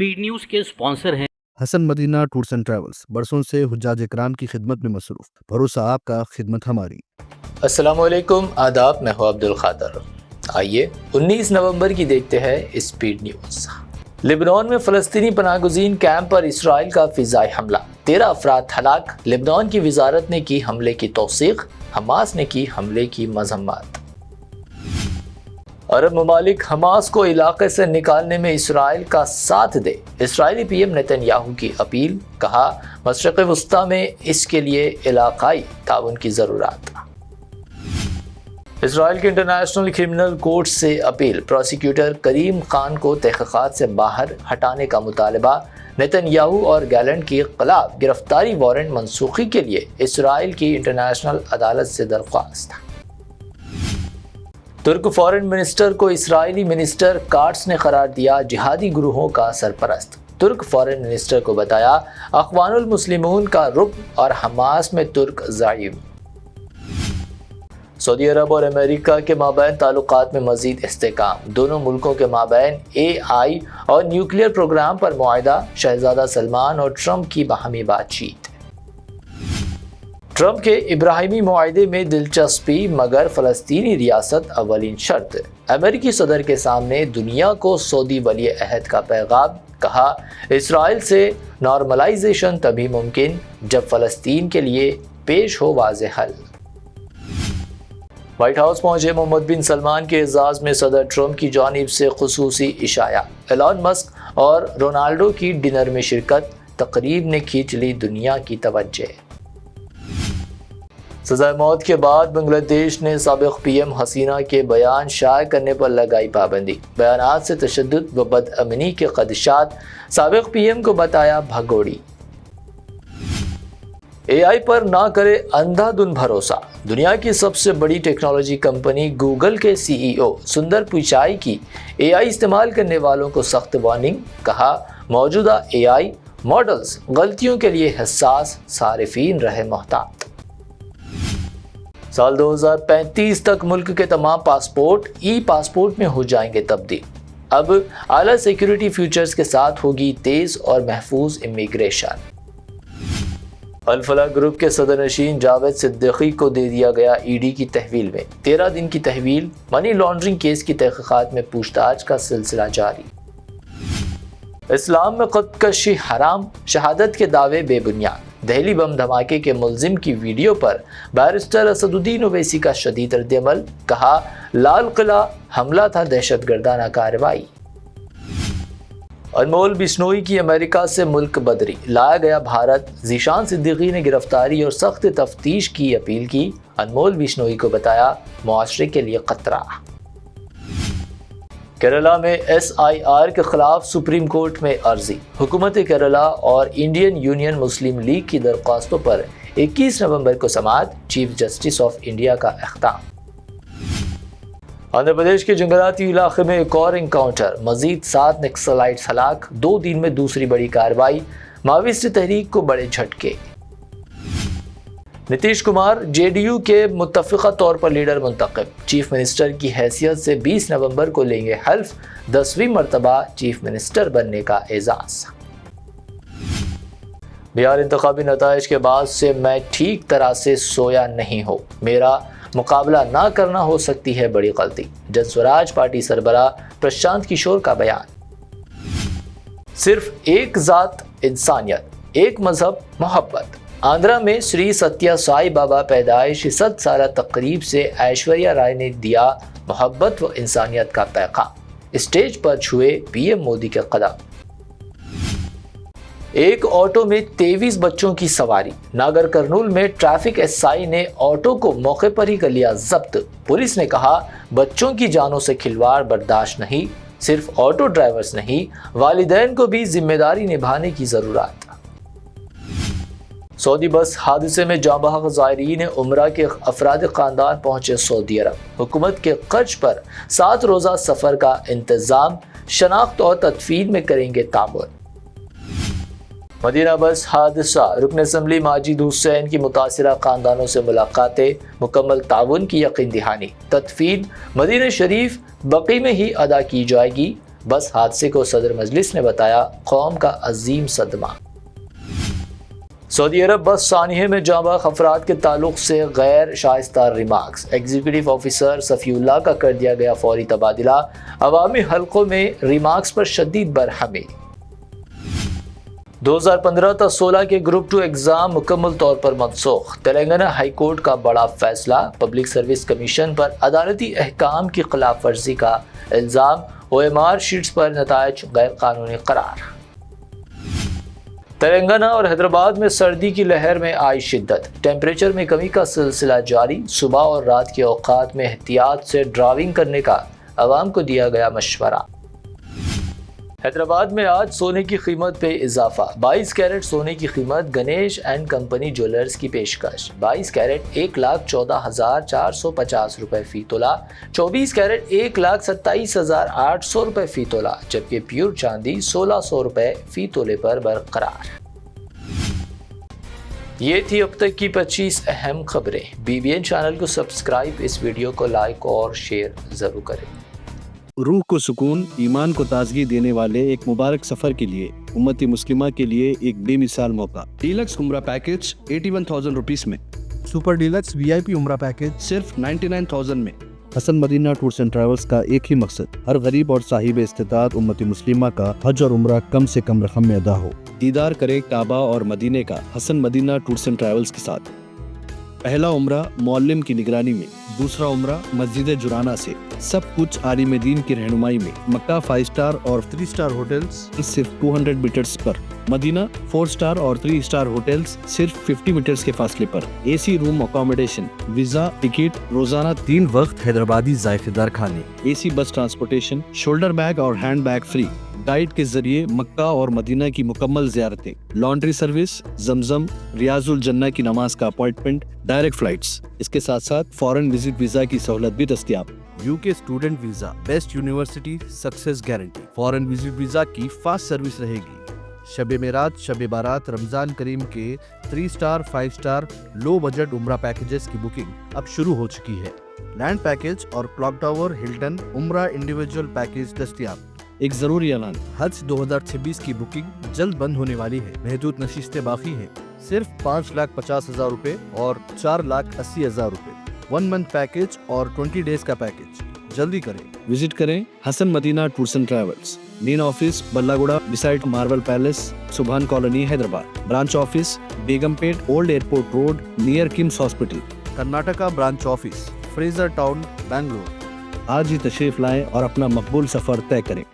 Speed news के sponsor हैं Hasan Madina tours and travels, बरसों से हुज्जाज इकराम की खिदमत में मसरूफ। भरोसा आपका, खिदमत हमारी। अस्सलामुअलैकुम, आदाब। मैं हूं अब्दुल खादर। आइए 19 नवंबर की देखते हैं स्पीड न्यूज़। लेबनान में फ़लस्तीनी पनाहगुज़ीन कैंप पर इसराइल का फ़िज़ाई हमला, 13 अफराद हलाक। लेबनान की वजारत ने की हमले की तौसीक़, हमास ने की हमले की मज़म्मत। अरब ममालिक हमास को इलाके से निकालने में इसराइल का साथ दे, इसराइली पीएम नेतन्याहू की अपील। कहा, मशरिक़ वस्ता में इसके लिए इलाक़ाई ताउन की ज़रूरत। इसराइल के इंटरनेशनल क्रिमिनल कोर्ट से अपील, प्रोसिक्यूटर करीम खान को तहक़ीक़ात से बाहर हटाने का मुतालबा। नेतन्याहू और गैलेंट के खिलाफ गिरफ्तारी वारंट मनसूखी के लिए इसराइल की इंटरनेशनल अदालत से दरख्वास्त। तुर्क फॉरेन मिनिस्टर को इसराइली मिनिस्टर काट्स ने करार दिया जिहादी ग्रुहों का सरपरस्त। तुर्क फॉरेन मिनिस्टर को बताया अख़वानुल मुस्लिमून का रुकन और हमास में तुर्क ज़ाइम। सऊदी अरब और अमेरिका के माबैन ताल्लुकात में मज़ीद इस्तेहकाम, दोनों मुल्कों के माबैन AI और न्यूक्लियर प्रोग्राम पर मुआहदा। शहजादा सलमान और ट्रंप की बाहमी बातचीत। ट्रंप के इब्राहिमी मुआहदे में दिलचस्पी, मगर फ़लस्तीनी रियासत अवलिन शर्त। अमेरिकी सदर के सामने दुनिया को सऊदी वली अहद का पैगाम। कहा, इसराइल से नॉर्मलाइजेशन तभी मुमकिन जब फ़लस्तीन के लिए पेश हो वाज़ेह हल। व्हाइट हाउस पहुंचे मोहम्मद बिन सलमान के एजाज़ में सदर ट्रंप की जानिब से खुसूसी इशाया। एलन मस्क और रोनाल्डो की डिनर में शिरकत, तकरीब ने खींच ली दुनिया की तवज्जो। सज़ाए मौत के बाद बांग्लादेश ने साबिक़ पीएम हसीना के बयान शाये करने पर लगाई पाबंदी। बयानात से तशद्दुद व बदअमनी के ख़दशात, साबिक़ पीएम को बताया भगोड़ी। AI पर ना करे अंधाधुन भरोसा, दुनिया की सबसे बड़ी टेक्नोलॉजी कंपनी गूगल के CEO सुंदर पिचाई की AI इस्तेमाल करने वालों को सख्त वार्निंग। कहा, मौजूदा AI मॉडल्स गलतियों के लिए हसास, सारिफीन रहे मोहतात। साल 2035 तक मुल्क के तमाम पासपोर्ट ई-पासपोर्ट में हो जाएंगे तब्दील। अब आला सिक्योरिटी फीचर्स के साथ होगी तेज और महफूज इमिग्रेशन। अल-फलाह ग्रुप के सदरनशीन जावेद सिद्दीकी को दे दिया गया ED की तहवील में 13 दिन की तहवील। मनी लॉन्ड्रिंग केस की तहक़ीक़ात में पूछताछ का सिलसिला जारी। इस्लाम में ख़ुदकशी हराम, शहादत के दावे बेबुनियाद। दहली बम धमाके के मुल्जिम की वीडियो पर बैरिस्टर असदुद्दीन ओवैसी का शदीद रद्द-ए-अमल। कहा, लाल किला हमला था दहशतगर्दाना कार्रवाई। अनमोल बिश्नोई की अमेरिका से मुल्क बदरी, लाया गया भारत। ज़ीशान सिद्दीकी ने गिरफ्तारी और सख्त तफ्तीश की अपील की। अनमोल बिश्नोई को बताया मुआशरे के लिए खतरा। केरला में SIR के खिलाफ सुप्रीम कोर्ट में अर्जी। हुकूमत केरला और इंडियन यूनियन मुस्लिम लीग की दरख्वास्तों पर 21 नवंबर को समाअत। चीफ जस्टिस ऑफ इंडिया का इख्तियार। आंध्र प्रदेश के जंगलाती इलाके में एक और इनकाउंटर, मजीद 7 नक्सलाइट्स हलाक। 2 दिन में दूसरी बड़ी कार्रवाई, माविस्ट तहरीक को बड़े झटके। नीतीश कुमार JDU के मुत्तफ़िक़ा तौर पर लीडर मुंतखब, चीफ मिनिस्टर की हैसियत से 20 नवंबर को लेंगे हल्फ। 10वीं मरतबा चीफ मिनिस्टर बनने का एजाज़। बिहार इंतखाबी नताइज के बाद से मैं ठीक तरह से सोया नहीं हूँ, मेरा मुकाबला ना करना हो सकती है बड़ी गलती। जनस्वराज पार्टी सरबराह प्रशांत किशोर का बयान। सिर्फ एक ज़ात इंसानियत, एक मजहब मोहब्बत। आंध्रा में श्री सत्या साई बाबा पैदाइश 7 साला तकरीब से ऐश्वर्या राय ने दिया मोहब्बत व इंसानियत का पैगाम। स्टेज पर छुए PM मोदी के कदम। एक ऑटो में 23 बच्चों की सवारी, नागर कर्नूल में ट्रैफिक SI ने ऑटो को मौके पर ही कर लिया जब्त। पुलिस ने कहा, बच्चों की जानों से खिलवाड़ बर्दाश्त नहीं। सिर्फ ऑटो ड्राइवर्स नहीं, वालिदैन को भी जिम्मेदारी निभाने की जरूरत। सऊदी बस हादसे में जाँ बहक ज़ायरीन उम्रा के अफराद ख़ानदान पहुँचे सऊदी अरब। हुकूमत के खर्च पर 7 रोज़ा सफ़र का इंतज़ाम, शनाख्त और तदफीन में करेंगे ताउन। मदीना बस हादसा, रुकन असम्बली माजिद हुसैन की मुतासिरा ख़ानदानों से मुलाकातें, मुकम्मल ताउन की यकीन दहानी। तदफीन मदीना शरीफ बकी में ही अदा की जाएगी। बस हादसे को सदर मजलिस ने बताया कौम का अजीम सदमा। सऊदी अरब बस सानिये में जाबाज अफराद के ताल्लुक से गैर Shaista remarks, executive officer Safiullah का कर दिया गया फौरी तबादला, अवामी हलकों में रिमार्क्स पर शदीद बरहमी। 2015 ta 16 के ग्रुप 2 एग्जाम मुकम्मल तौर पर मनसूख, तेलंगाना हाई कोर्ट का बड़ा फैसला, पब्लिक सर्विस कमीशन पर अदालती अहकाम की खिलाफ वर्जी का इल्ज़ाम, OMR शीट्स पर नताइज गैर कानूनी करार। तेलंगाना और हैदराबाद में सर्दी की लहर में आई शिद्दत, टेम्परेचर में कमी का सिलसिला जारी, सुबह और रात के औकात में एहतियात से ड्राइविंग करने का अवाम को दिया गया मशवरा। हैदराबाद में आज सोने की कीमत पे इजाफा, 22 कैरेट सोने की कीमत गणेश एंड कंपनी ज्वेलर्स की पेशकश, 22 कैरेट 1,14,450 रुपए फी तोला, 24 कैरेट 1,27,800 रुपए फी तोला, जबकि प्योर चांदी 1,600 रुपए फी तोले पर बरकरार। ये थी अब तक की 25 अहम खबरें। BBN चैनल को सब्सक्राइब, इस वीडियो को लाइक और शेयर जरूर करें। रूह को सुकून, ईमान को ताजगी देने वाले एक मुबारक सफर के लिए उम्मती मुस्लिमा के लिए एक बेमिसाल मौका। डीलक्स उम्रा पैकेज 81,000 रुपीस में, सुपर डीलक्स VIP उम्रा पैकेज सिर्फ 99,000 में। Hasan Madina tours and travels का एक ही मकसद, हर गरीब और साहिब इस्तिताअत उम्मती मुस्लिमा का हज और उम्रा कम से कम रकम में अदा हो। दीदार करे काबा और मदीने का Hasan Madina tours and travels के साथ। पहला उम्रा मौल्लिम की निगरानी में, दूसरा उम्रा मस्जिद जुराना से, सब कुछ आलिम दीन की रहनुमाई में। मक्का 5 स्टार और 3 स्टार होटल्स सिर्फ 200 मीटर्स पर, मदीना 4 स्टार और 3 स्टार होटल्स सिर्फ 50 मीटर्स के फासले पर। AC room accommodation, visa, ticket, रोजाना 3 वक्त हैदराबादी जायकेदार खाने, AC बस ट्रांसपोर्टेशन, शोल्डर बैग और हैंड बैग फ्री, गाइड के जरिए मक्का और मदीना की मुकम्मल ज़ियारतें, लॉन्ड्री सर्विस, जमजम, रियाजुल जन्ना की नमाज का अपॉइंटमेंट, डायरेक्ट फ्लाइट्स। इसके साथ साथ फॉरेन विजिट वीजा की सहूलत भी दस्तयाब। UK student visa, best university success guarantee, foreign visit visa की फास्ट सर्विस रहेगी। शब मेराज, शब बारात, रमजान करीम के 3 स्टार 5 स्टार लो बजट उम्रा पैकेजेस की बुकिंग अब शुरू हो चुकी है। लैंड पैकेज और क्लॉक टावर, हिल्टन उम्रा इंडिविजुअल पैकेज दस्तयाब। एक जरूरी ऐलान, हज 2026 की बुकिंग जल्द बंद होने वाली है, महदूद नशिस्तें बाकी हैं। सिर्फ 5,50,000 रुपए और 4,80,000 रुपए 1 मंथ पैकेज और 20 डेज का पैकेज, जल्दी करें। विजिट करें Hasan Madina tours and travels, main office Ballaguda beside marble palace, Subhan colony, Hyderabad. Branch office Begumpet, old airport road, near KIMS hospital. Karnataka branch office Frazer Town, Bangalore. आज ही तशरीफ लाएं और अपना मकबूल सफर तय करें।